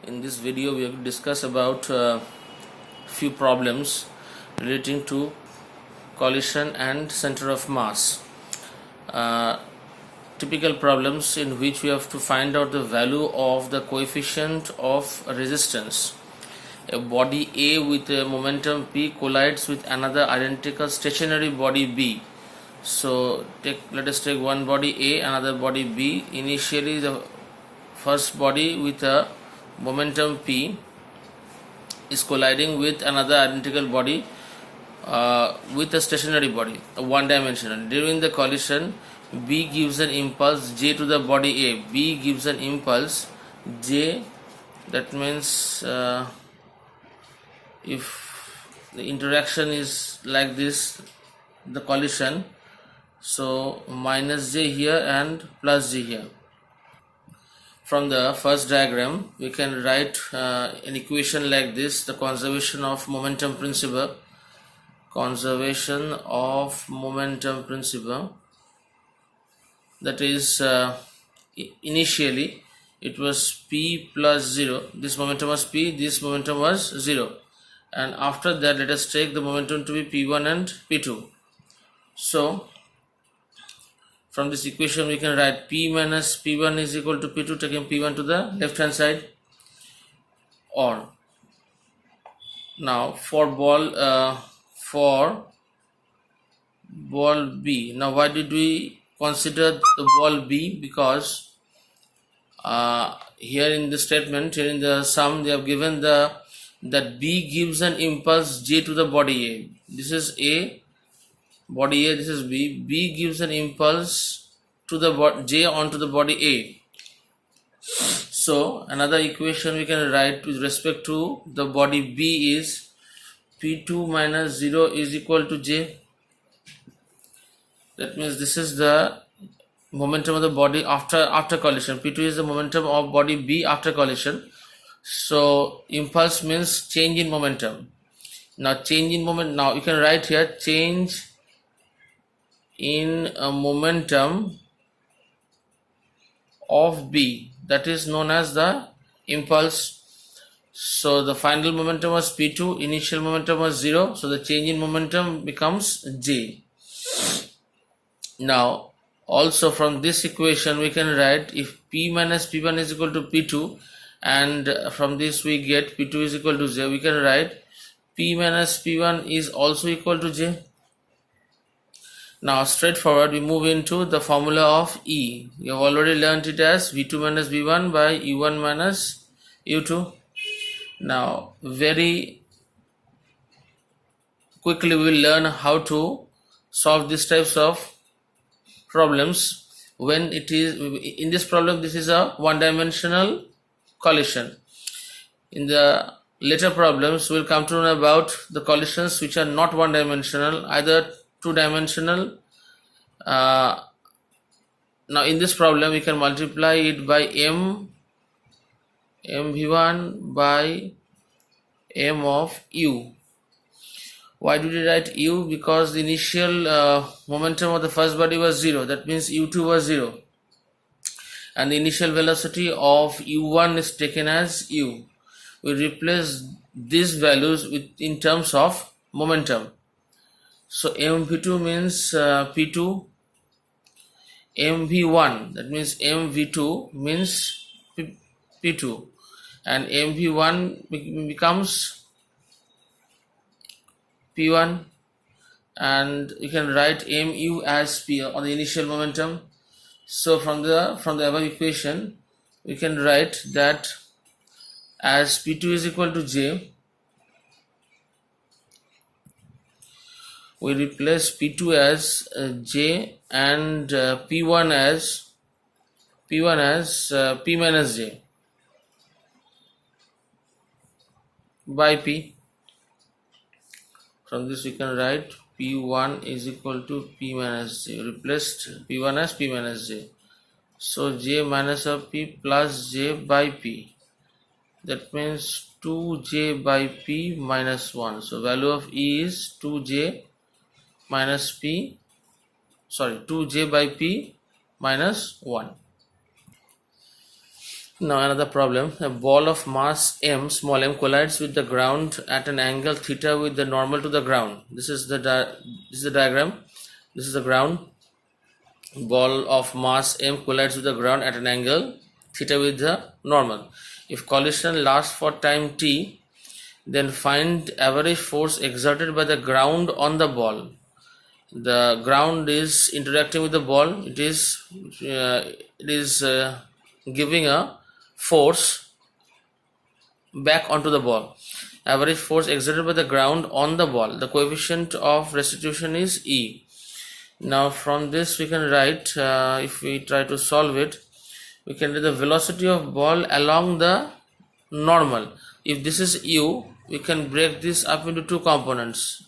In this video we will discuss about few problems relating to collision and center of mass. Uh, Typical problems in which we have to find out the value of the coefficient of resistance. A body A with a momentum P collides with another identical stationary body B. So let us take one body A, another body B. Initially the first body with a momentum P is colliding with another identical body with a stationary body, one dimensional. During the collision, B gives an impulse J to the body A. B gives an impulse J, that means if the interaction is like this, the collision, so minus J here and plus J here. From the first diagram, we can write an equation like this: the conservation of momentum principle. Conservation of momentum principle. That is, initially it was P plus 0. This momentum was P, this momentum was 0. And after that, let us take the momentum to be P1 and P2. So, from this equation we can write P minus P1 is equal to P2, taking P1 to the left hand side. Or now for ball B. Now why did we consider the ball B? Because here in the statement, here in the sum, they have given that B gives an impulse J to the body A. This is A, body A, this is B. B gives an impulse to the J onto the body A. So another equation we can write with respect to the body B is P2 minus 0 is equal to J. That means this is the momentum of the body after collision. P2 is the momentum of body B after collision. So impulse means change in momentum. Now change in moment. Now you can write here change in momentum of B. That is known as the impulse. So the final momentum was P2. Initial momentum was 0. So the change in momentum becomes J. Now also from this equation we can write if P minus P1 is equal to P2, and from this we get P2 is equal to J, we can write P minus P1 is also equal to J. Now straightforward, we move into the formula of E. We have already learnt it as V2 minus V1 by U1 minus U2. Now very quickly we will learn how to solve these types of problems. When it is in this problem, this is a one-dimensional collision. In the later problems we will come to know about the collisions which are not one-dimensional, either two-dimensional. Now in this problem we can multiply it by mv1 by m of u. Why did we write u? Because the initial momentum of the first body was 0. That means u2 was 0. And the initial velocity of u1 is taken as u. We replace these values in terms of momentum. So mv2 means p2. mv1, that means mv2 means p2. And mv1 becomes P1, and you can write mu as P on the initial momentum. So from the above equation we can write that as P2 is equal to J, we replace P2 as J and P1 as P minus J by P. From this we can write P1 is equal to P minus J. Replaced P1 as P minus J. So J minus of P plus J by P. That means 2J by P minus 1. So value of E is 2J minus P, 2J by P minus 1. Now another problem: a ball of mass m, small m, collides with the ground at an angle theta with the normal to the ground. This is the diagram. This is the ground. Ball of mass m collides with the ground at an angle theta with the normal. If collision lasts for time t, then find average force exerted by the ground on the ball. The ground is interacting with the ball. It is giving a force back onto the ball. Average force exerted by the ground on the ball. The coefficient of restitution is E. Now from this we can write, if we try to solve it, we can write the velocity of ball along the normal. If this is u, we can break this up into two components.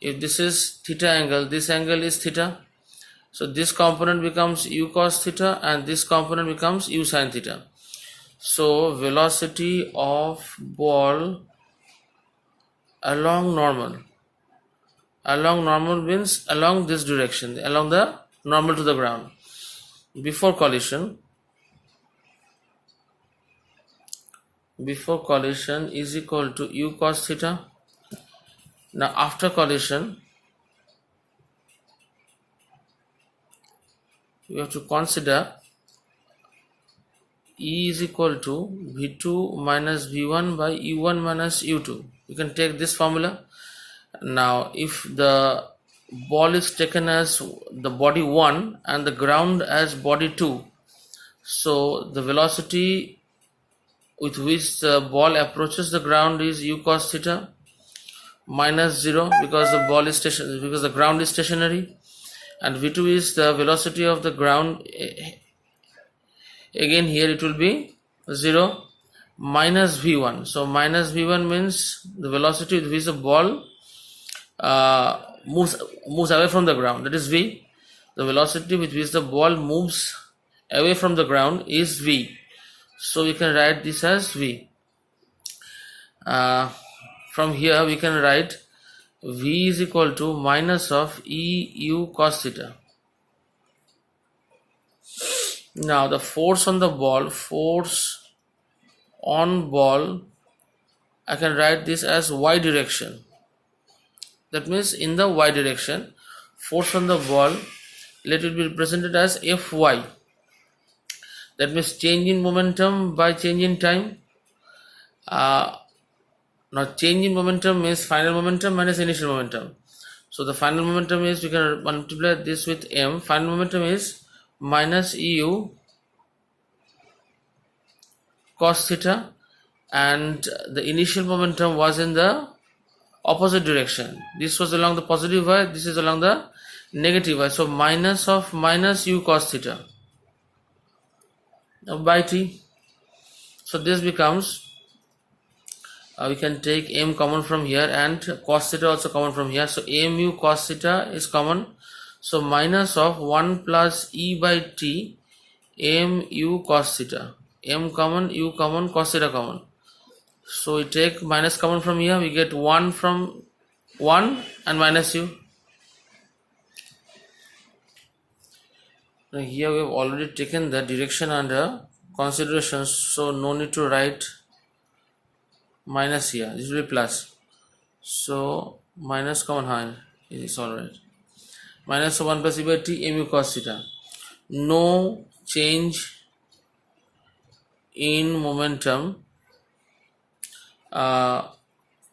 If this is theta angle, this angle is theta. So this component becomes u cos theta and this component becomes u sin theta. So velocity of ball along normal. Along normal means along this direction, along the normal to the ground. Before collision is equal to u cos theta. Now after collision, we have to consider E is equal to V2 minus V1 by U1 minus U2. You can take this formula. Now if the ball is taken as the body 1 and the ground as body 2, so the velocity with which the ball approaches the ground is u cos theta minus 0 because the ground is stationary, and V2 is the velocity of the ground. Again here it will be 0 minus V1. So minus V1 means the velocity with which the ball moves away from the ground, that is V. The velocity with which the ball moves away from the ground is V. So we can write this as V. From here we can write V is equal to minus of E u cos theta. Now the force on ball, I can write this as y direction. That means in the y direction, force on the ball, let it be represented as Fy. That means change in momentum by change in time. Now change in momentum means final momentum minus initial momentum. So the final momentum is, we can multiply this with m. Final momentum is minus eu cos theta, and the initial momentum was in the opposite direction. This was along the positive y, this is along the negative y. So minus of minus u cos theta by t. So this becomes, we can take m common from here and cos theta also common from here. So mu cos theta is common. So minus of 1 plus e by t mu cos theta. M common, u common, cos theta common. So we take minus common from here, we get 1 from 1 and minus u. Now here we have already taken the direction under consideration, so no need to write minus here. This will be plus. So minus common high is alright. Minus of 1 plus e by t mu cos theta. No change in momentum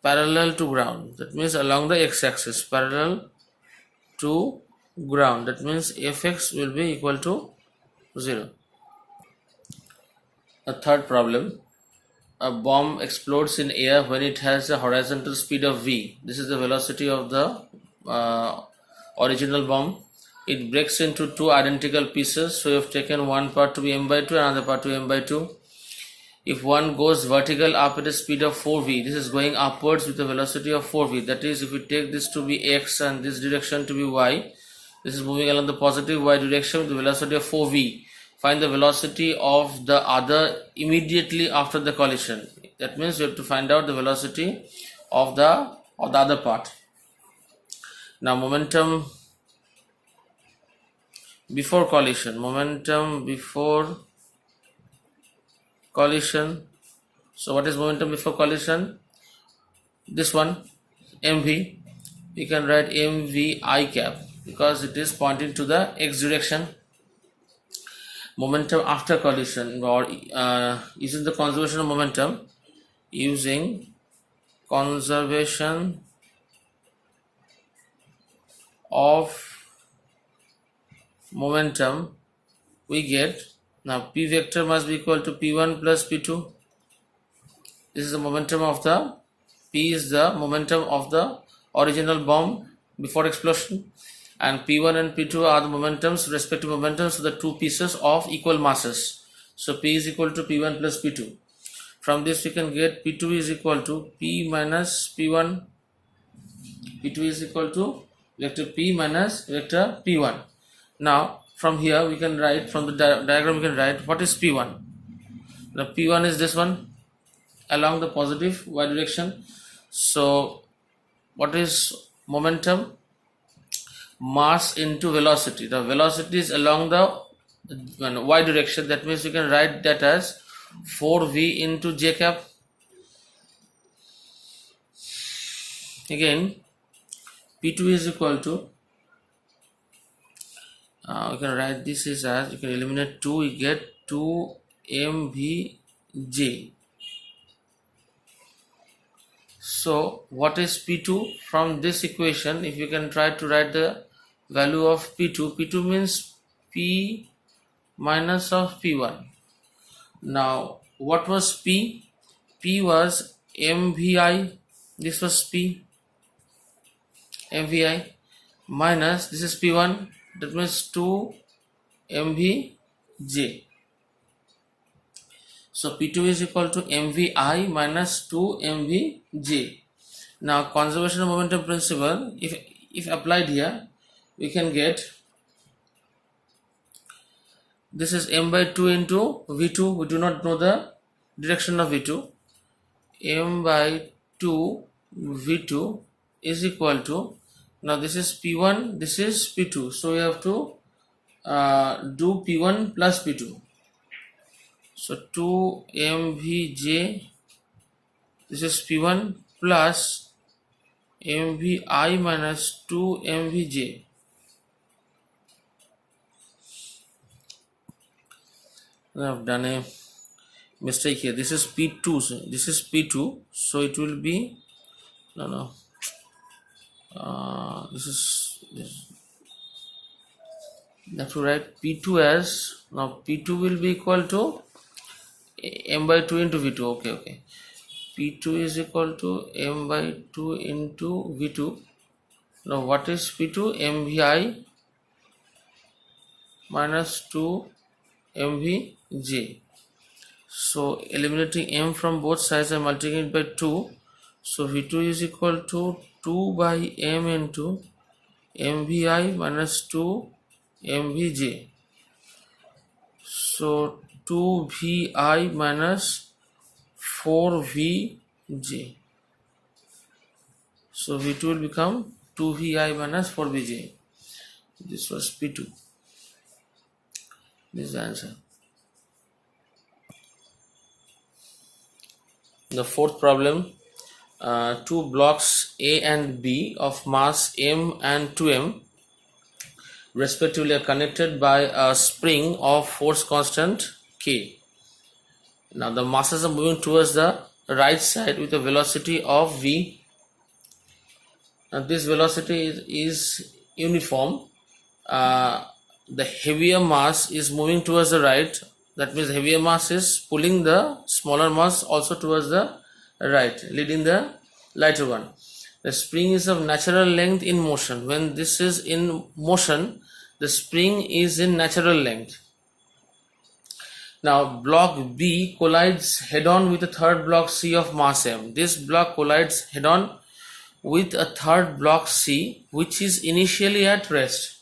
parallel to ground. That means along the x-axis, parallel to ground. That means fx will be equal to 0. A third problem: a bomb explodes in air when it has a horizontal speed of v. This is the velocity of the original bomb. It breaks into two identical pieces. So we have taken one part to be m by 2 and another part to be m by 2. If one goes vertical up at a speed of 4v, this is going upwards with a velocity of 4v. That is, if we take this to be x and this direction to be y, this is moving along the positive y direction with the velocity of 4v. Find the velocity of the other immediately after the collision. That means we have to find out the velocity of the other part. Now momentum before collision. Momentum before collision. So what is momentum before collision? This one, mv. We can write mv I cap because it is pointing to the x direction. Momentum after collision, or using the conservation of momentum, using conservation of momentum, we get, now p vector must be equal to p1 plus p2. This is the momentum of the, p is the momentum of the original bomb before explosion, and p1 and p2 are the momentums, respective momentums of the two pieces of equal masses. So p is equal to p1 plus p2. From this we can get p2 is equal to p minus p1. p2 is equal to vector p minus vector p1. Now from here we can write, from the diagram we can write what is p1. Now p1 is this one along the positive y direction. So what is momentum? Mass into velocity. The velocity is along the y direction. That means you can write that as 4v into j cap. Again, p2 is equal to, you can write this is as, you can eliminate 2, you get 2 mvj. So what is p2? From this equation, if you can try to write the value of p2, p2 means p minus of p1. Now what was p? P was mvi, this was p, mvi, minus this is p1, that means 2 mvj. So p2 is equal to mvi minus 2 mvj. Now conservation of momentum principle, if applied here, we can get, this is m by 2 into v2. We do not know the direction of v2. M by 2 v2 is equal to, now this is p1, this is p2. So we have to do p1 plus p2. So 2 mvj, this is p1 plus mvi minus 2 mvj. I have done a mistake here. This is p2. So this is p2. So it will be, this is this. You have to write p2 as, now p2 will be equal to m by 2 into v2. Okay. p2 is equal to m by 2 into v2. Now what is p2? mvi minus 2 mvj. So eliminating m from both sides and multiplying it by 2. So v2 is equal to 2 by m into mvi minus 2 mvj. So 2vi minus 4vj. So v2 will become 2vi minus 4vj. This was p2. This is the answer. The fourth problem, two blocks A and B of mass m and 2m respectively are connected by a spring of force constant k. Now the masses are moving towards the right side with a velocity of v. Now this velocity is uniform. The heavier mass is moving towards the right. That means heavier mass is pulling the smaller mass also towards the right, leading the lighter one. The spring is of natural length in motion. When this is in motion, the spring is in natural length. Now block B collides head-on with a third block C of mass m. This block collides head-on with a third block C which is initially at rest.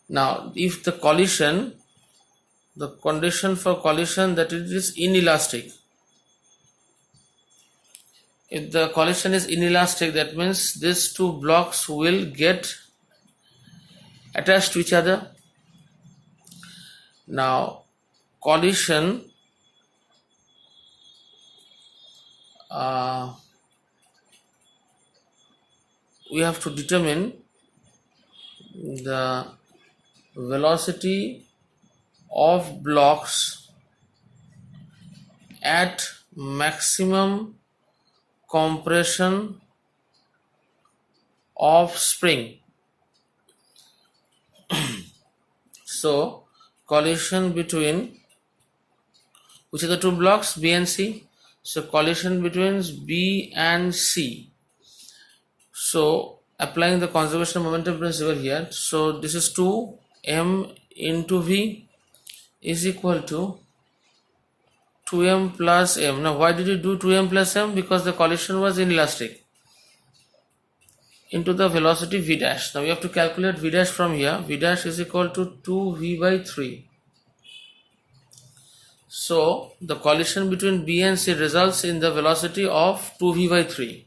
Now if the collision, the condition for collision that it is inelastic. If the collision is inelastic, that means these two blocks will get attached to each other. Now collision we have to determine the velocity of blocks at maximum compression of spring. So collision between, which are the two blocks, B and C? So collision between B and C. So applying the conservation of momentum principle here, so this is 2m into V is equal to 2m plus m. Now why did you do 2m plus m? Because the collision was inelastic, into the velocity v dash. Now we have to calculate v dash from here. V dash is equal to 2v by 3. So the collision between B and C results in the velocity of 2v by 3.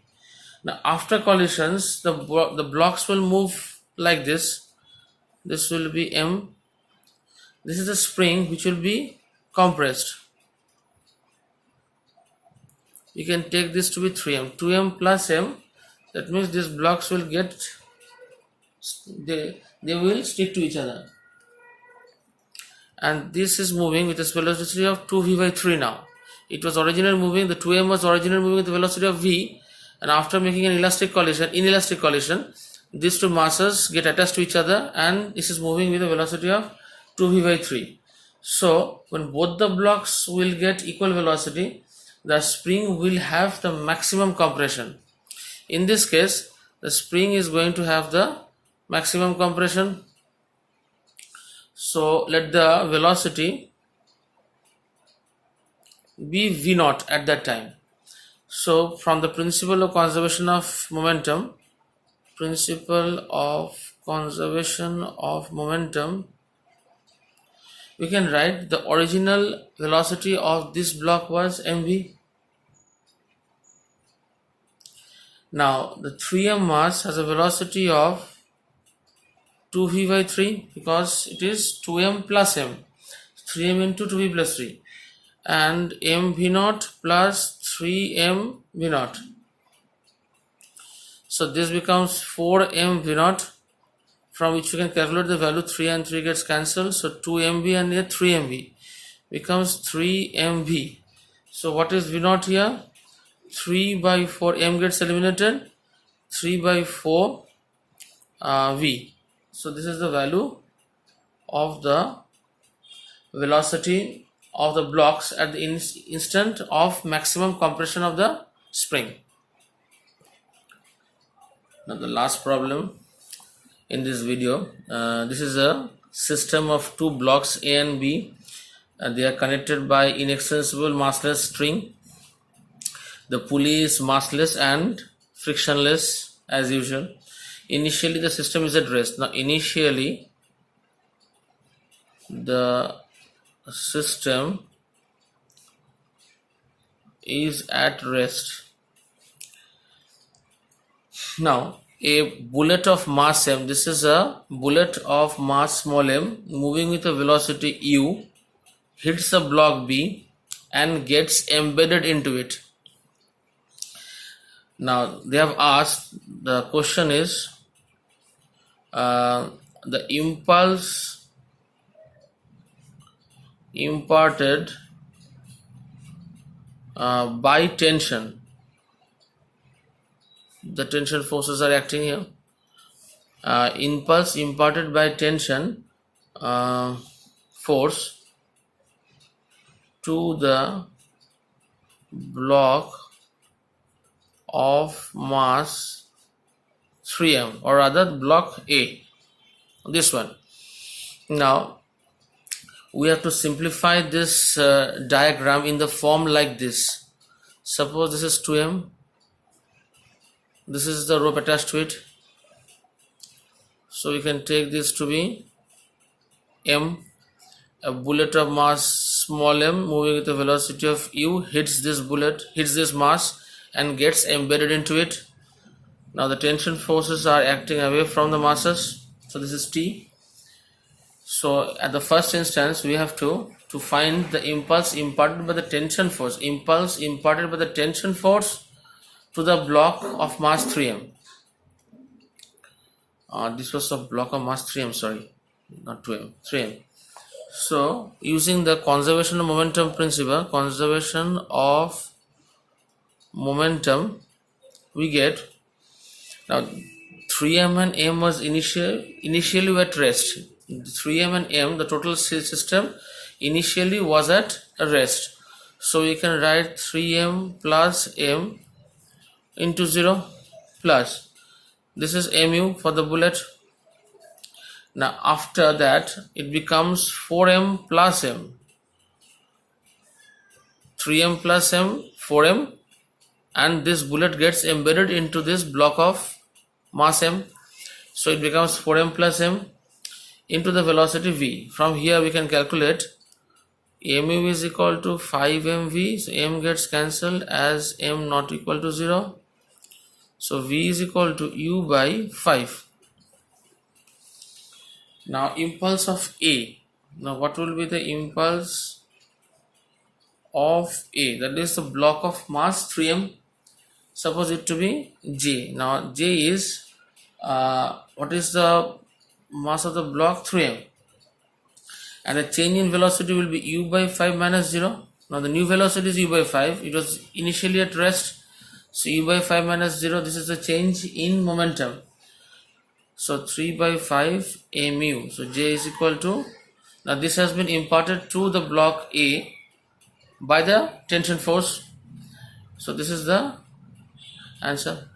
Now after collisions, the blocks will move like this. This will be m. This is the spring which will be compressed. You can take this to be 3m. 2m plus m. That means these blocks will get, they will stick to each other. And this is moving with a velocity of 2v by 3 now. It was originally moving, the 2m was originally moving with the velocity of v, and after making an inelastic collision, these two masses get attached to each other and this is moving with a velocity of 2v by 3. So when both the blocks will get equal velocity, the spring will have the maximum compression. In this case, the spring is going to have the maximum compression. So let the velocity be v naught at that time. So from the principle of conservation of momentum, we can write the original velocity of this block was mv. Now the 3m mass has a velocity of 2v by 3 because it is 2m plus m, 3m into 2v plus 3, and mv naught plus 3m v naught. So this becomes 4m v naught, from which you can calculate the value. 3 and 3 gets cancelled, so 2mv and here 3mv becomes 3mv. So what is v naught here? 3 by 4, m gets eliminated, 3 by 4 v. So this is the value of the velocity of the blocks at the instant of maximum compression of the spring. Now the last problem in this video, this is a system of two blocks A and B. They are connected by inextensible massless string. The pulley is massless and frictionless as usual. Initially the system is at rest. Now initially the system is at rest. Now a bullet of mass m, this is a bullet of mass small m moving with a velocity u, hits the block B and gets embedded into it. Now they have asked, the question is the impulse imparted by tension. The tension forces are acting here. Impulse imparted by tension force to the block of mass 3m, or rather block A, this one. Now we have to simplify this diagram in the form like this. Suppose this is 2m, this is the rope attached to it, so we can take this to be m. A bullet of mass small m moving with a velocity of u hits this bullet, hits this mass and gets embedded into it. Now the tension forces are acting away from the masses, so this is T. So at the first instance we have to to find the impulse imparted by the tension force. Impulse imparted by the tension force to the block of mass 3m. This was a block of mass 3m, sorry, not 2m, 3m. So, using the conservation of momentum principle, conservation of momentum, we get, now 3m and m was initially were at rest. 3m and m, the total system initially was at rest. So we can write 3m plus m into 0 plus, this is mu for the bullet. Now after that it becomes 4m plus m, 3m plus m, 4m, and this bullet gets embedded into this block of mass m. So it becomes 4m plus m into the velocity v. From here we can calculate mu is equal to 5mv. So m gets cancelled as m not equal to 0. So v is equal to u by 5. Now impulse of A. Now what will be the impulse of A? That is the block of mass 3m. Suppose it to be J. Now J is what is the mass of the block? 3m. And the change in velocity will be u by 5 minus 0. Now the new velocity is u by 5. It was initially at rest. So u by 5 minus 0, this is the change in momentum. So 3 by 5 mu. So J is equal to, now this has been imparted to the block A by the tension force. So this is the answer.